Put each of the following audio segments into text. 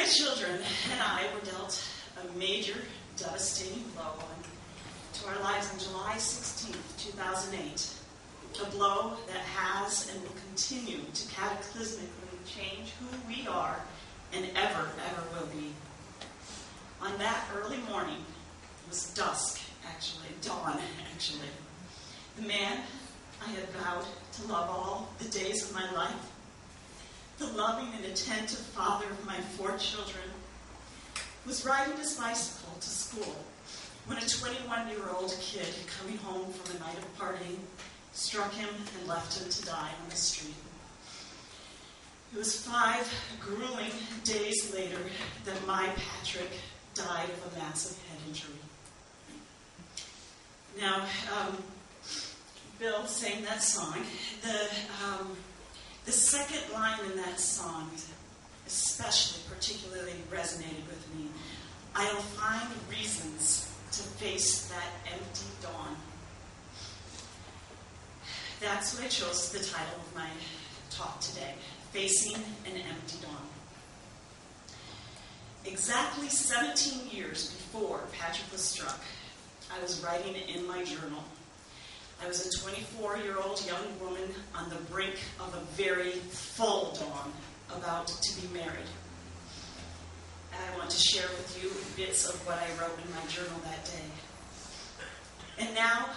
children and I were dealt a major, devastating blow to our lives on July 16th, 2008. A blow that has and will continue to cataclysmically change who we are and ever will be. On that early morning, it was dusk, dawn, the man I had vowed to love all the days of my life, the loving and attentive father of my 4 children, was riding his bicycle to school when a 21-year-old kid coming home from a night of partying struck him and left him to die on the street. It was 5 grueling days later that my Patrick died of a massive head injury. Now, Bill sang that song. The second line in that song especially, particularly resonated with me. I'll find reasons to face that empty dawn. That's what I chose the title of my talk today, Facing an Empty Dawn. Exactly 17 years before Patrick was struck, I was writing in my journal. I was a 24-year-old young woman on the brink of a very full dawn, about to be married. And I want to share with you bits of what I wrote in my journal that day. And now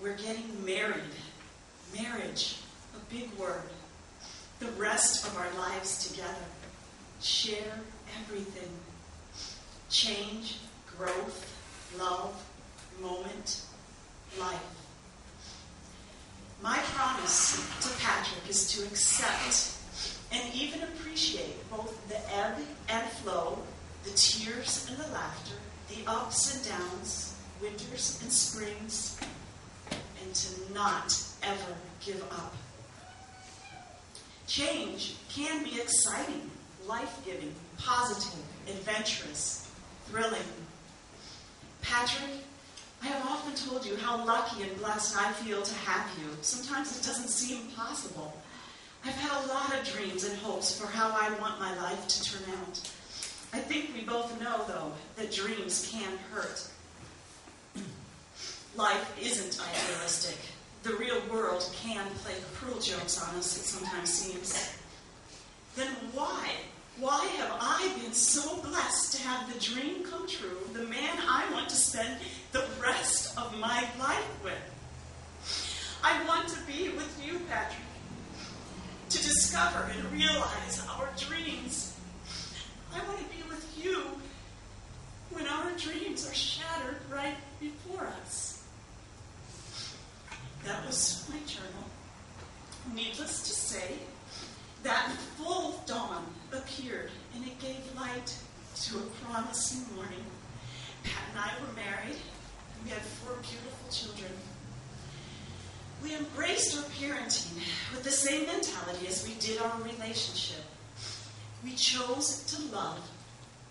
we're getting married. Marriage, a big word. The rest of our lives together. Share everything. Change, growth, love, moment, life. My promise to Patrick is to accept and even appreciate both the ebb and flow, the tears and the laughter, the ups and downs, winters and springs, and to not ever give up. Change can be exciting, life-giving, positive, adventurous, thrilling. Patrick, I have often told you how lucky and blessed I feel to have you. Sometimes it doesn't seem possible. I've had a lot of dreams and hopes for how I want my life to turn out. I think we both know, though, that dreams can hurt. Life isn't idealistic. The real world can play cruel jokes on us, it sometimes seems. Then why have I been so blessed to have the dream come true, the man I want to spend the rest of my life with? I want to be with you, Patrick, to discover and realize our dreams. I want to be with you when our dreams are shattered right before us. That was my journal. Needless to say, that full dawn appeared, and it gave light to a promising morning. Pat and I were married, and we had 4 beautiful children. We embraced our parenting with the same mentality as we did our relationship. We chose to love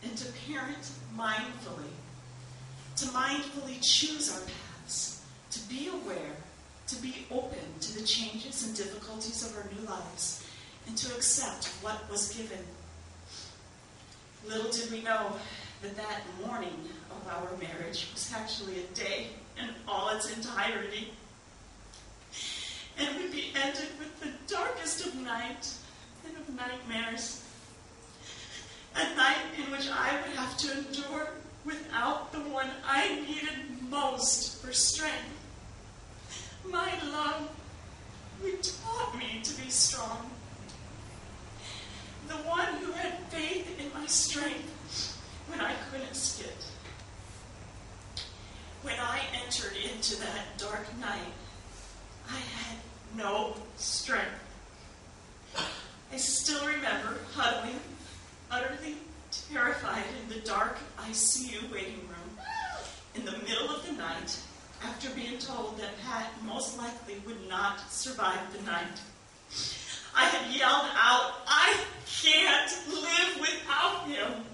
and to parent mindfully, to mindfully choose our paths, to be aware, to be open to the changes and difficulties of our new lives, and to accept what was given. Little did we know that morning of our marriage was actually a day in all its entirety, and would be ended with the darkest of night and of nightmares. A night in which I would have to endure without the one I needed most for strength. My love, who taught me to be strong. The one who had faith in my strength when I couldn't skid. When I entered into that dark night, I had no strength. I still remember huddling, utterly terrified in the dark ICU waiting room in the middle of the night after being told that Pat most likely would not survive the night. I had yelled out, "I can't live without him."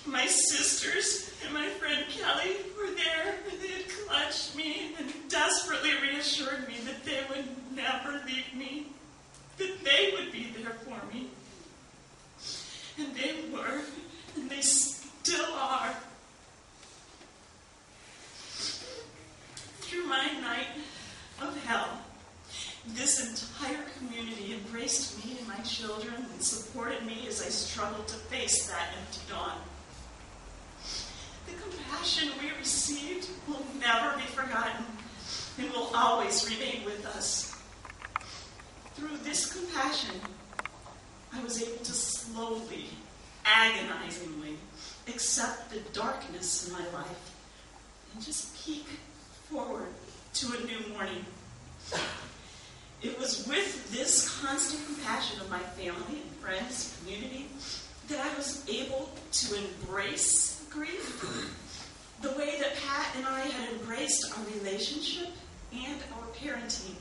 My sisters and my friend Kelly were there, and they had clutched me and desperately reassured me that they would never leave me, that they would be there for me. And embraced me and my children and supported me as I struggled to face that empty dawn. The compassion we received will never be forgotten and will always remain with us. Through this compassion, I was able to slowly, agonizingly accept the darkness in my life and just peek forward to a new morning. It was with this constant compassion of my family and friends, community, that I was able to embrace grief the way that Pat and I had embraced our relationship and our parenting.